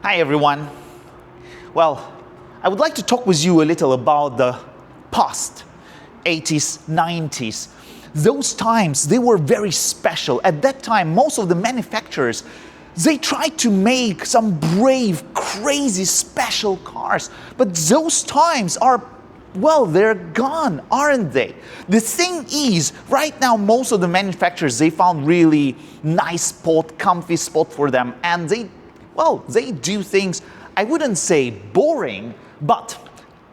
Hi everyone. Well, I would like to talk with you a little about the past, 80s, 90s. Those times, they were very special. At that time, most of the manufacturers, they tried to make some brave, crazy, special cars. But those times are, well, they're gone, aren't they? The thing is, right now, most of the manufacturers, they found really nice spot, comfy spot for them, and they do things, I wouldn't say boring, but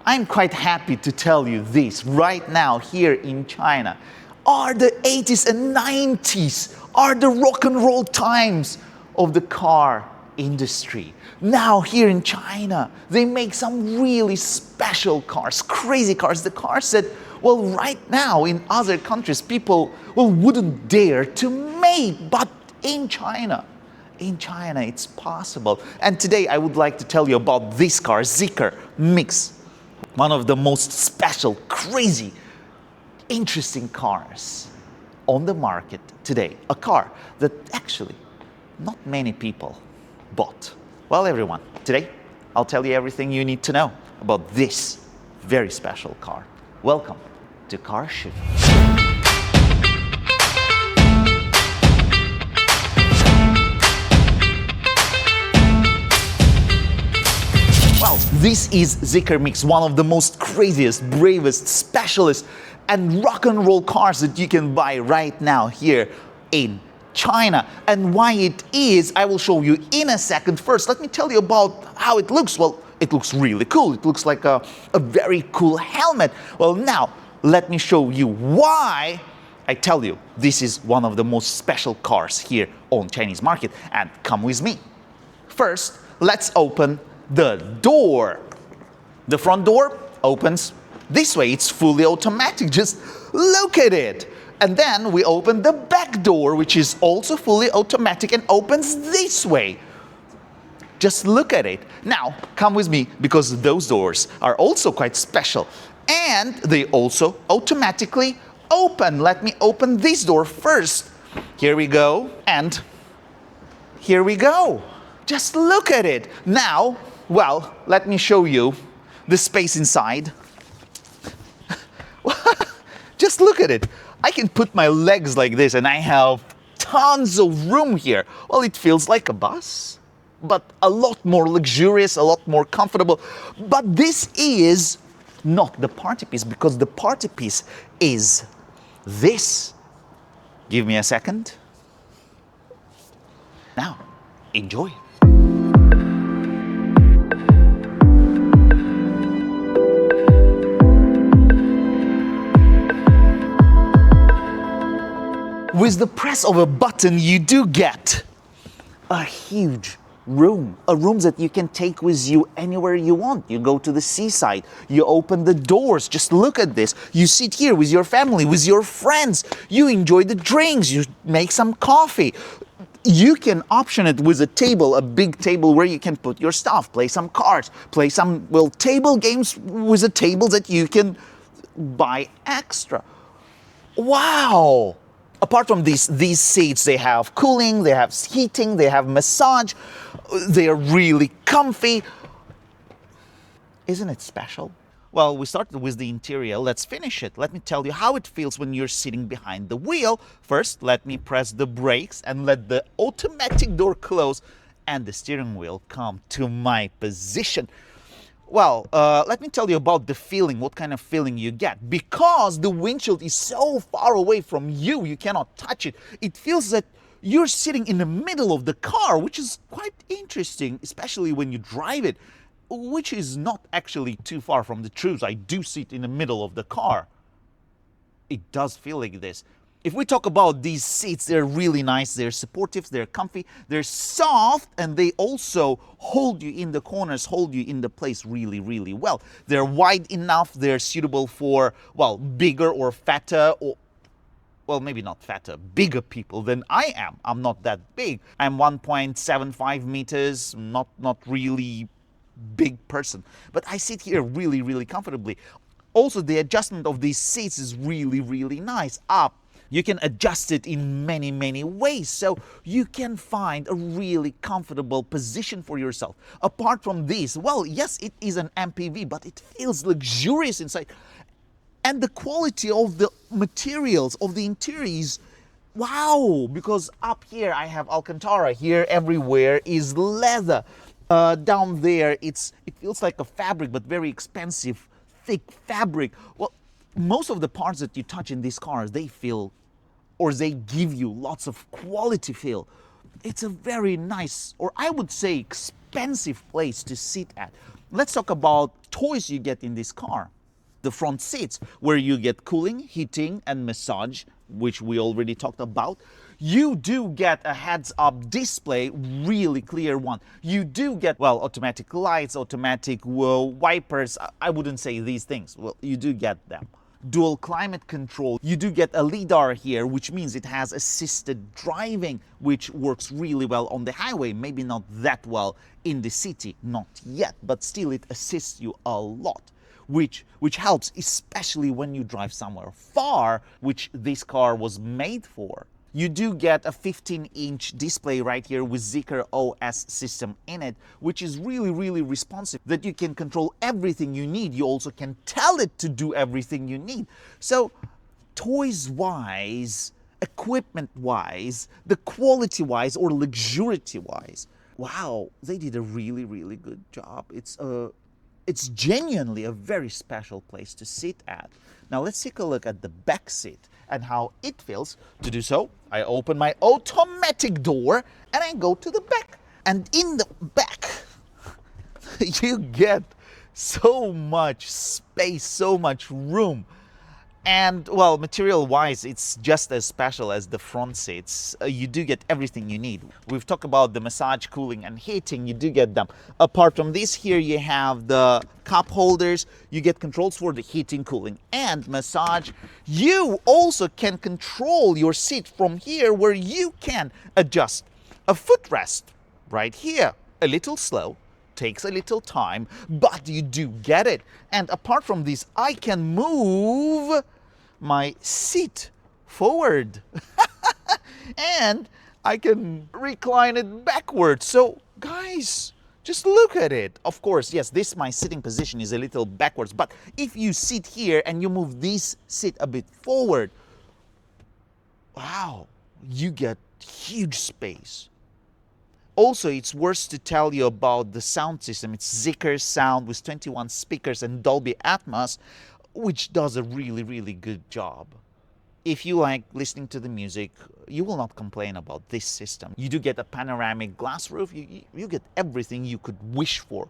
I'm quite happy to tell you this right now here in China. Are the 80s and 90s, are the rock and roll times of the car industry. Now here in China, they make some really special cars, crazy cars, the cars that, well, right now in other countries, people, well, wouldn't dare to make, but in China, it's possible. And today I would like to tell you about this car, Zeeker Mix. One of the most special, crazy, interesting cars on the market today. A car that actually not many people bought. Well, everyone, today I'll tell you everything you need to know about this very special car. Welcome to Car Shoot. This is Zeeker Mix, one of the most craziest, bravest, specialist and rock and roll cars that you can buy right now here in China. And why it is, I will show you in a second. First, let me tell you about how it looks. Well, it looks really cool. It looks like a very cool helmet. Well, now, let me show you why I tell you this is one of the most special cars here on Chinese market. And come with me. First, let's open the door. The front door opens this way. It's fully automatic. Just look at it. And then we open the back door, which is also fully automatic and opens this way. Just look at it. Now, come with me, because those doors are also quite special. And they also automatically open. Let me open this door first. Here we go. And here we go. Just look at it. Now, well, let me show you the space inside. Just look at it. I can put my legs like this and I have tons of room here. Well, it feels like a bus, but a lot more luxurious, a lot more comfortable. But this is not the party piece, because the party piece is this. Give me a second. Now, enjoy. With the press of a button, you do get a huge room. A room that you can take with you anywhere you want. You go to the seaside, you open the doors, just look at this. You sit here with your family, with your friends. You enjoy the drinks, you make some coffee. You can option it with a table, a big table where you can put your stuff, play some cards, play some, well, table games with a table that you can buy extra. Wow! Apart from these seats, they have cooling, they have heating, they have massage. They are really comfy. Isn't it special? Well, we started with the interior. Let's finish it. Let me tell you how it feels when you're sitting behind the wheel. First, let me press the brakes and let the automatic door close and the steering wheel come to my position. Well, let me tell you about the feeling, what kind of feeling you get. Because the windshield is so far away from you, you cannot touch it. It feels that you're sitting in the middle of the car, which is quite interesting, especially when you drive it, which is not actually too far from the truth. I do sit in the middle of the car. It does feel like this. If we talk about these seats, they're really nice, they're supportive, they're comfy, they're soft, and they also hold you in the corners, hold you in the place really, really well. They're wide enough, they're suitable for, well, bigger or fatter, or, well, maybe not fatter, bigger people than I am. I'm not that big. I'm 1.75 meters, not really big person. But I sit here really, really comfortably. Also, the adjustment of these seats is really, really nice. Up, You can adjust it in many ways, so you can find a really comfortable position for yourself. Apart from this, well, yes, it is an MPV, but it feels luxurious inside. And the quality of the materials of the interior is wow, because up here I have Alcantara, here everywhere is leather. Down there it feels like a fabric, but very expensive, thick fabric. Well, most of the parts that you touch in these cars, they feel, or they give you lots of quality feel. It's a very nice, or I would say expensive place to sit at. Let's talk about toys you get in this car. The front seats, where you get cooling, heating, and massage, which we already talked about. You do get a heads-up display, really clear one. You do get, well, automatic lights, automatic wipers. I wouldn't say these things. Well, you do get them. Dual climate control. You do get a LiDAR here, which means it has assisted driving, which works really well on the highway. Maybe not that well in the city, not yet, but still it assists you a lot. Which helps, especially when you drive somewhere far, which this car was made for. You do get a 15-inch display right here with Zeeker OS system in it, which is really responsive, that you can control everything you need. You also can tell it to do everything you need. So toys-wise, equipment-wise, the quality-wise or luxuriety-wise, wow, they did a really good job. It's genuinely a very special place to sit at. Now let's take a look at the back seat and how it feels. To do so, I open my automatic door and I go to the back. And in the back, you get so much space, so much room. And, well, material-wise, it's just as special as the front seats. You do get everything you need. We've talked about the massage, cooling, and heating. You do get them. Apart from this, here you have the cup holders. You get controls for the heating, cooling, and massage. You also can control your seat from here, where you can adjust a footrest right here. A little slow. Takes a little time, but you do get it. And apart from this, I can move my seat forward and I can recline it backwards. So guys, just look at it. Of course, yes, my sitting position is a little backwards, but if you sit here and you move this seat a bit forward, wow, you get huge space. Also, it's worth to tell you about the sound system. It's Zeeker sound with 21 speakers and Dolby Atmos, which does a really good job. If you like listening to the music, you will not complain about this system. You do get a panoramic glass roof. You get everything you could wish for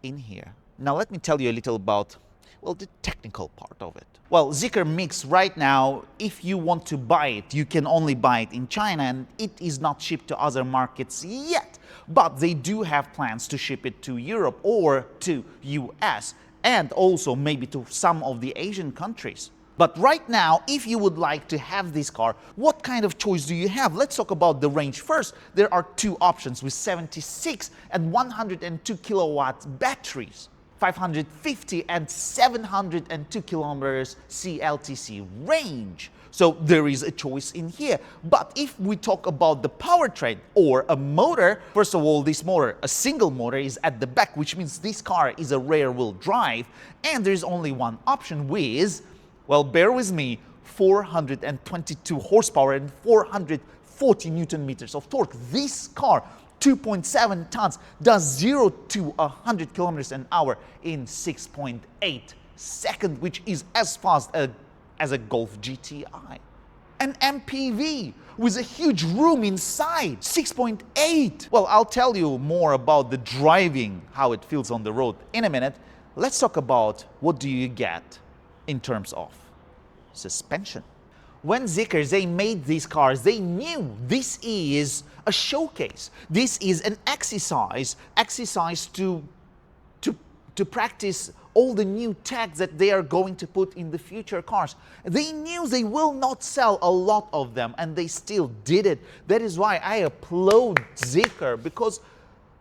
in here. Now let me tell you a little about, well, the technical part of it. Well, Zeeker Mix right now, if you want to buy it, you can only buy it in China, and it is not shipped to other markets yet. But they do have plans to ship it to Europe or to US, and also maybe to some of the Asian countries. But right now, if you would like to have this car, what kind of choice do you have? Let's talk about the range first. There are two options with 76 and 102 kilowatt batteries. 550 and 702 kilometers CLTC range. So there is a choice in here. But if we talk about the powertrain or a motor, first of all, this motor, a single motor, is at the back, which means this car is a rear-wheel drive, and there's only one option with, well, bear with me, 422 horsepower and 440 Newton meters of torque. This car, 2.7 tons, does 0 to 100 kilometers an hour in 6.8 seconds, which is as fast as a Golf GTI. An MPV with a huge room inside, 6.8. Well, I'll tell you more about the driving, how it feels on the road in a minute. Let's talk about what do you get in terms of suspension. When Zeeker, they made these cars, they knew this is a showcase. This is an exercise to practice all the new tech that they are going to put in the future cars. They knew they will not sell a lot of them, and they still did it. That is why I applaud Zeeker, because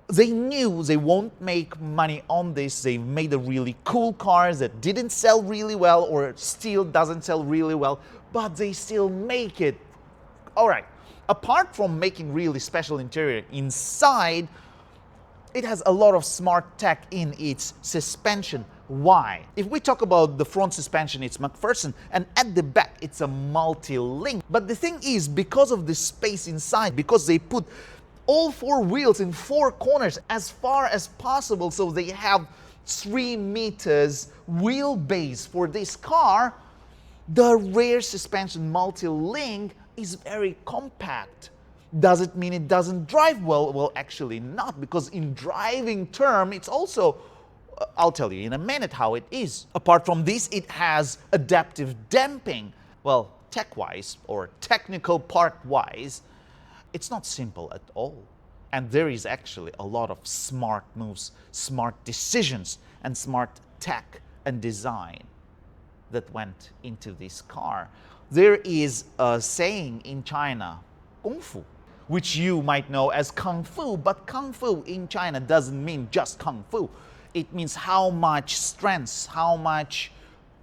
they knew they won't make money on this. They made a really cool car that didn't sell really well or still doesn't sell really well, but they still make it. All right, apart from making really special interior inside, it has a lot of smart tech in its suspension. Why? If we talk about the front suspension, it's McPherson, and at the back, it's a multi-link. But the thing is, because of the space inside, because they put all four wheels in four corners as far as possible, so they have 3 meters wheelbase for this car, the rear suspension multi-link is very compact. Does it mean it doesn't drive well? Well, actually not, because in driving term, it's also, I'll tell you in a minute how it is. Apart from this, it has adaptive damping. Well, tech-wise or technical part-wise, it's not simple at all. And there is actually a lot of smart moves, smart decisions, and smart tech and design that went into this car. There is a saying in China, Kung Fu, which you might know as Kung Fu, but Kung Fu in China doesn't mean just Kung Fu. It means how much strength, how much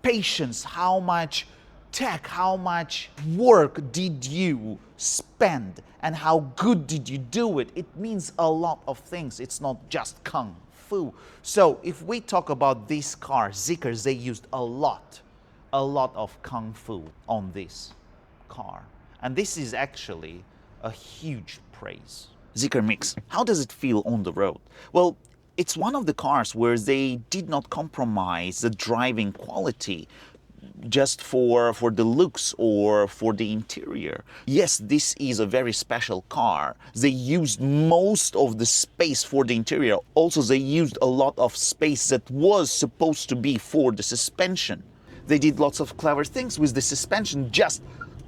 patience, how much tech, how much work did you spend, and how good did you do it. It means a lot of things. It's not just Kung Fu. So if we talk about this car, Zeeker, they used a lot of Kung Fu on this car. And this is actually a huge praise. Zeeker Mix, how does it feel on the road? Well, it's one of the cars where they did not compromise the driving quality just for the looks or for the interior. Yes, this is a very special car. They used most of the space for the interior. Also, they used a lot of space that was supposed to be for the suspension. They did lots of clever things with the suspension just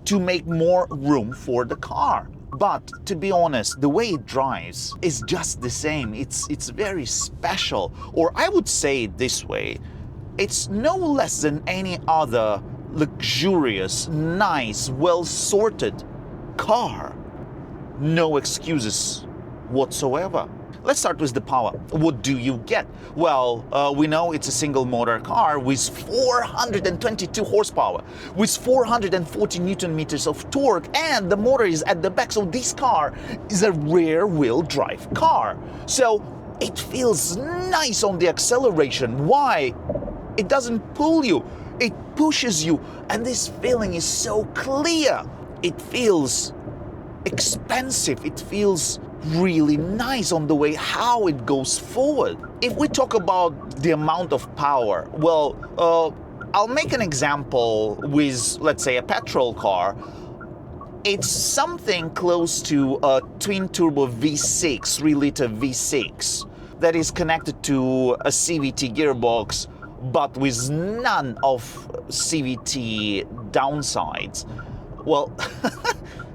to make more room for the car. But to be honest, the way it drives is just the same. It's very special. Or I would say it this way, it's no less than any other luxurious, nice, well-sorted car. No excuses whatsoever. Let's start with the power. What do you get? Well, we know it's a single motor car with 422 horsepower, with 440 Newton meters of torque, and the motor is at the back. So this car is a rear wheel drive car. So it feels nice on the acceleration. Why? It doesn't pull you, it pushes you. And this feeling is so clear. It feels expensive. It feels really nice on the way how it goes forward. If we talk about the amount of power, well, I'll make an example with, let's say, a petrol car. It's something close to a twin-turbo V6, 3-liter V6, that is connected to a CVT gearbox, but with none of CVT downsides. Well,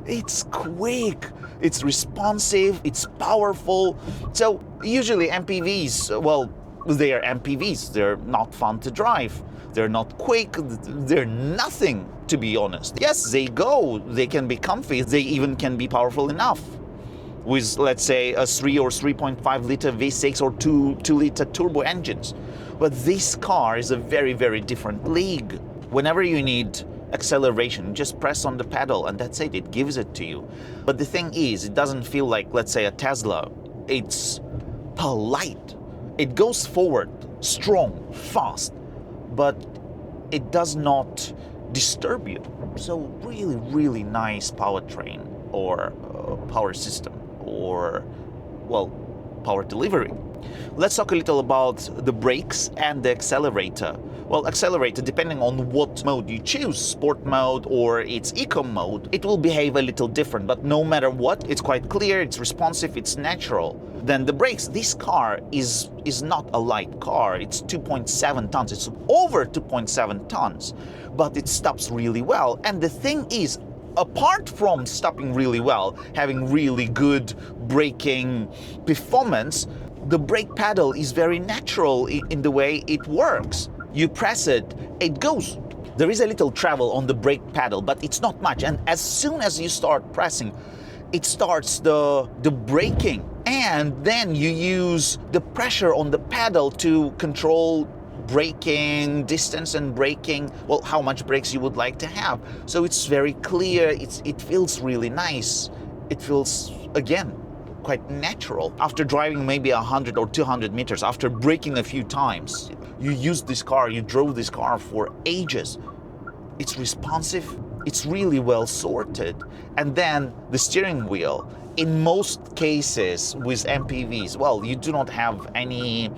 it's quick, it's responsive, it's powerful. So usually MPVs, well, they are MPVs. They're not fun to drive. They're not quick. They're nothing, to be honest. Yes, they go. They can be comfy. They even can be powerful enough. With, let's say, a 3 or 3.5 liter V6 or 2 liter turbo engines. But this car is a very, very different league. Whenever you need acceleration, just press on the pedal and that's it. It gives it to you. But the thing is, it doesn't feel like, let's say, a Tesla. It's polite. It goes forward, strong, fast, but it does not disturb you. So really, really nice powertrain or power system or, well, power delivery. Let's talk a little about the brakes and the accelerator. Well, accelerator, depending on what mode you choose, sport mode or its eco mode, it will behave a little different, but no matter what, it's quite clear, it's responsive, it's natural. Then the brakes, this car is not a light car, it's 2.7 tons, it's over 2.7 tons, but it stops really well. And the thing is, apart from stopping really well, having really good braking performance, the brake pedal is very natural in the way it works. You press it, it goes. There is a little travel on the brake pedal, but it's not much. And as soon as you start pressing, it starts the braking. And then you use the pressure on the pedal to control braking distance and braking, well, how much brakes you would like to have. So it's very clear, it feels really nice. It feels, again, quite natural. After driving maybe 100 or 200 meters, after braking a few times, you used this car, you drove this car for ages. It's responsive, it's really well sorted. And then the steering wheel, in most cases with MPVs, well, you do not have any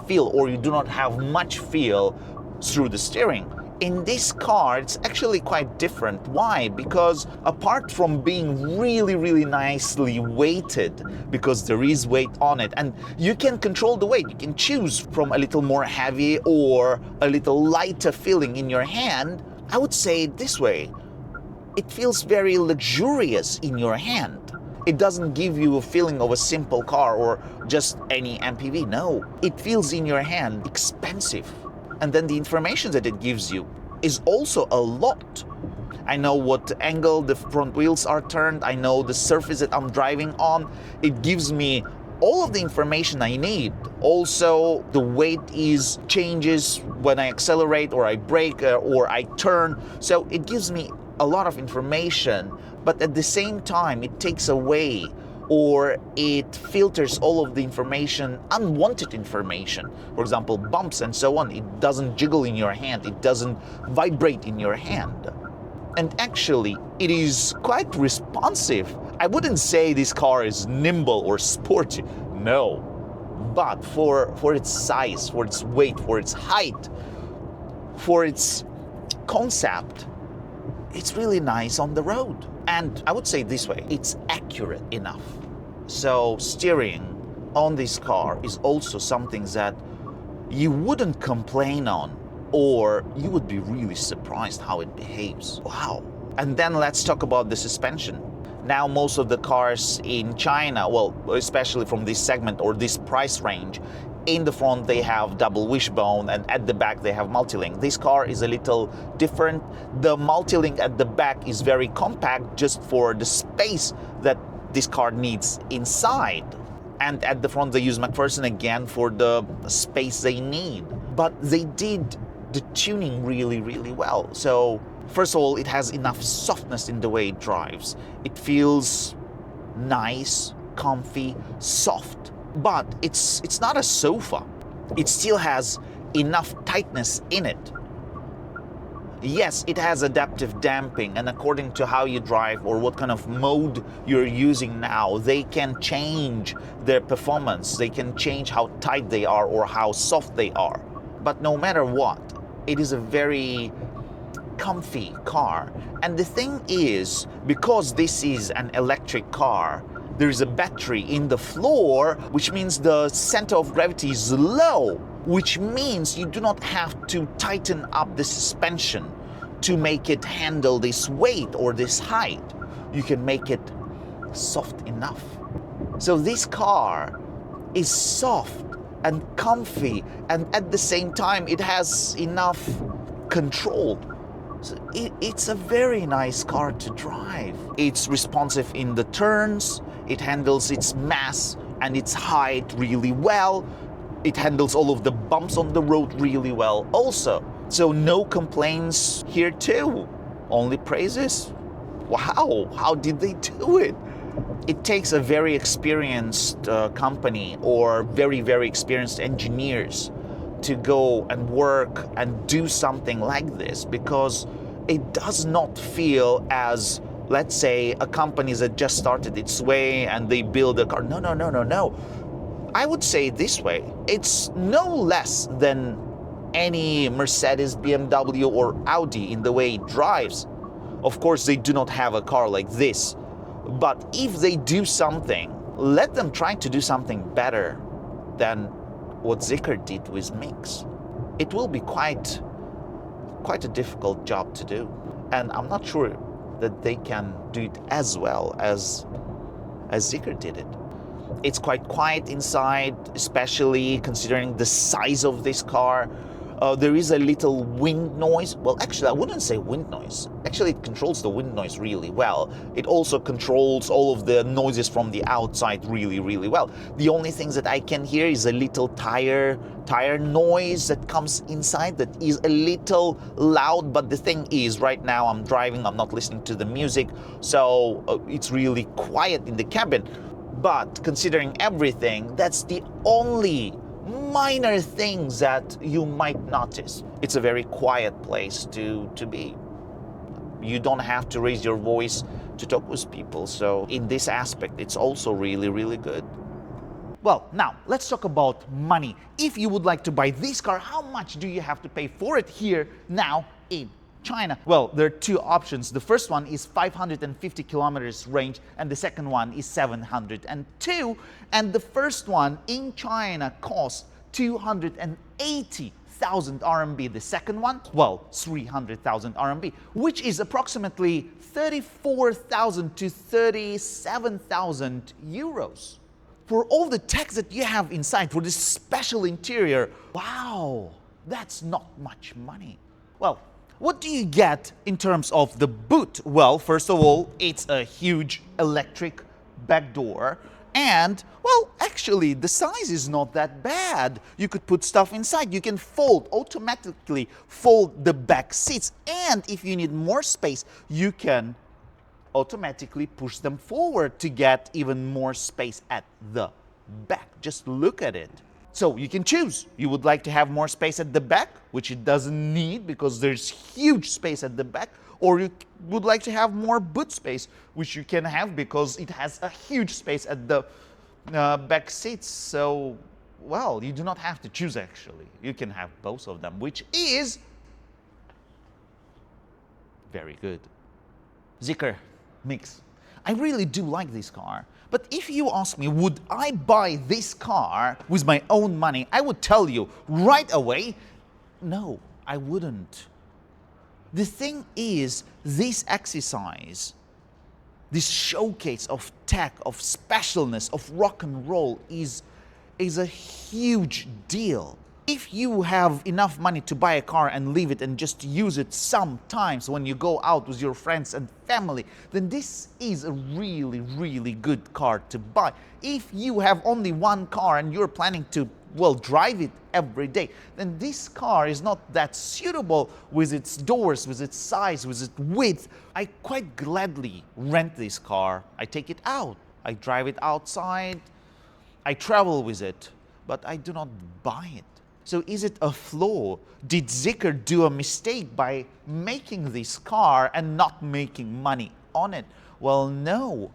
feel, or you do not have much feel through the steering. In this car, it's actually quite different. Why? Because apart from being really nicely weighted, because there is weight on it, and you can control the weight, you can choose from a little more heavy or a little lighter feeling in your hand, I would say it this way: it feels very luxurious in your hand. It doesn't give you a feeling of a simple car or just any MPV. No, it feels in your hand expensive. And then the information that it gives you is also a lot. I know what angle the front wheels are turned. I know the surface that I'm driving on. It gives me all of the information I need. Also, the weight changes when I accelerate or I brake or I turn. So it gives me a lot of information, but at the same time it takes away or it filters all of the information, unwanted information. For example, bumps and so on. It doesn't jiggle in your hand, it doesn't vibrate in your hand. And actually, it is quite responsive. I wouldn't say this car is nimble or sporty, no. But for its size, for its weight, for its height, for its concept, it's really nice on the road. And I would say this way, it's accurate enough. So steering on this car is also something that you wouldn't complain on, or you would be really surprised how it behaves. Wow. And then let's talk about the suspension. Now most of the cars in China, well, especially from this segment or this price range, in the front they have double wishbone and at the back they have multi-link. This car is a little different. The multi-link at the back is very compact, just for the space that this car needs inside. And at the front they use McPherson again for the space they need. But they did the tuning really well. So first of all, it has enough softness in the way it drives. It feels nice, comfy, soft. But it's not a sofa. It still has enough tightness in it. Yes, it has adaptive damping, and according to how you drive or what kind of mode you're using now, they can change their performance. They can change how tight they are or how soft they are. But no matter what, it is a very comfy car. And the thing is, because this is an electric car, there is a battery in the floor, which means the center of gravity is low, which means you do not have to tighten up the suspension to make it handle this weight or this height. You can make it soft enough. So this car is soft and comfy, and at the same time it has enough control. So it's a very nice car to drive. It's responsive in the turns. It handles its mass and its height really well. It handles all of the bumps on the road really well also. So no complaints here too. Only praises. Wow, how did they do it? It takes a very experienced company or very experienced engineers to go and work and do something like this, because it does not feel as, let's say, a company that just started its way and they build a car. No. I would say this way, it's no less than any Mercedes, BMW or Audi in the way it drives. Of course, they do not have a car like this, but if they do something, let them try to do something better than what Zeeker did with Mix. It will be quite a difficult job to do, and I'm not sure that they can do it as well as Zeeker did it. It's quite quiet inside, especially considering the size of this car. There is a little wind noise. Well, actually, I wouldn't say wind noise. Actually, it controls the wind noise really well. It also controls all of the noises from the outside really, really well. The only things that I can hear is a little tire noise that comes inside that is a little loud. But the thing is, right now I'm driving, I'm not listening to the music, so it's really quiet in the cabin. But considering everything, that's the only minor things that you might notice. It's a very quiet place to be. You don't have to raise your voice to talk with people. So in this aspect, it's also really, really good. Well, now let's talk about money. If you would like to buy this car, how much do you have to pay for it here now in China? Well, there are two options. The first one is 550 kilometers range and the second one is 702. And the first one in China costs 280,000 RMB. The second one, well, 300,000 RMB, which is approximately 34,000 to 37,000 euros. For all the tech that you have inside, for this special interior, wow, that's not much money. Well, what do you get in terms of the boot? Well, first of all, it's a huge electric back door. And, well, actually, the size is not that bad. You could put stuff inside. You can automatically fold the back seats. And if you need more space, you can automatically push them forward to get even more space at the back. Just look at it. So you can choose. You would like to have more space at the back, which it doesn't need because there's huge space at the back, or you would like to have more boot space, which you can have because it has a huge space at the back seats. So, well, you do not have to choose actually. You can have both of them, which is very good. Zeeker Mix. I really do like this car. But if you ask me, would I buy this car with my own money? I would tell you right away, no, I wouldn't. The thing is, this exercise, this showcase of tech, of specialness, of rock and roll is a huge deal. If you have enough money to buy a car and leave it and just use it sometimes when you go out with your friends and family, then this is a really, really good car to buy. If you have only one car and you're planning to, well, drive it every day, then this car is not that suitable with its doors, with its size, with its width. I quite gladly rent this car. I take it out. I drive it outside. I travel with it, but I do not buy it. So is it a flaw? Did Zeeker do a mistake by making this car and not making money on it? Well, no,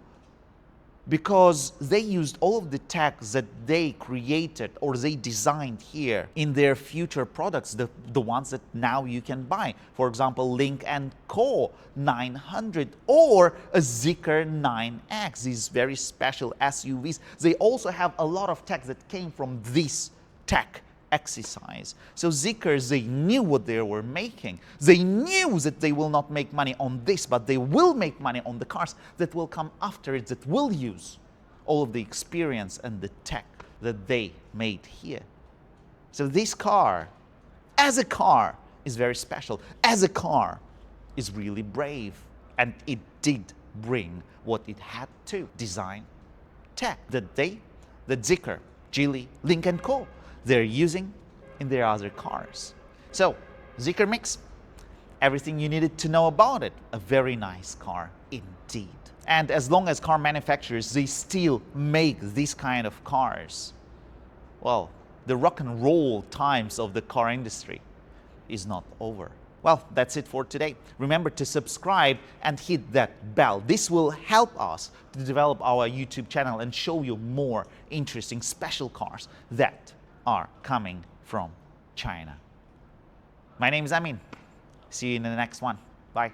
because they used all of the tech that they created or they designed here in their future products, the ones that now you can buy. For example, Lynk & Co 900 or a Zeeker 9X, these very special SUVs. They also have a lot of tech that came from this tech exercise. So Zeeker, they knew what they were making. They knew that they will not make money on this, but they will make money on the cars that will come after it, that will use all of the experience and the tech that they made here. So this car, as a car, is very special. As a car, is really brave. And it did bring what it had to, design tech that Zeeker, Geely, Lynk & Co, they're using in their other cars. So, Zeeker Mix, everything you needed to know about it. A very nice car indeed. And as long as car manufacturers, they still make these kind of cars, well, the rock and roll times of the car industry is not over. Well, that's it for today. Remember to subscribe and hit that bell. This will help us to develop our YouTube channel and show you more interesting special cars that are coming from China. My name is Amin. See you in the next one. Bye.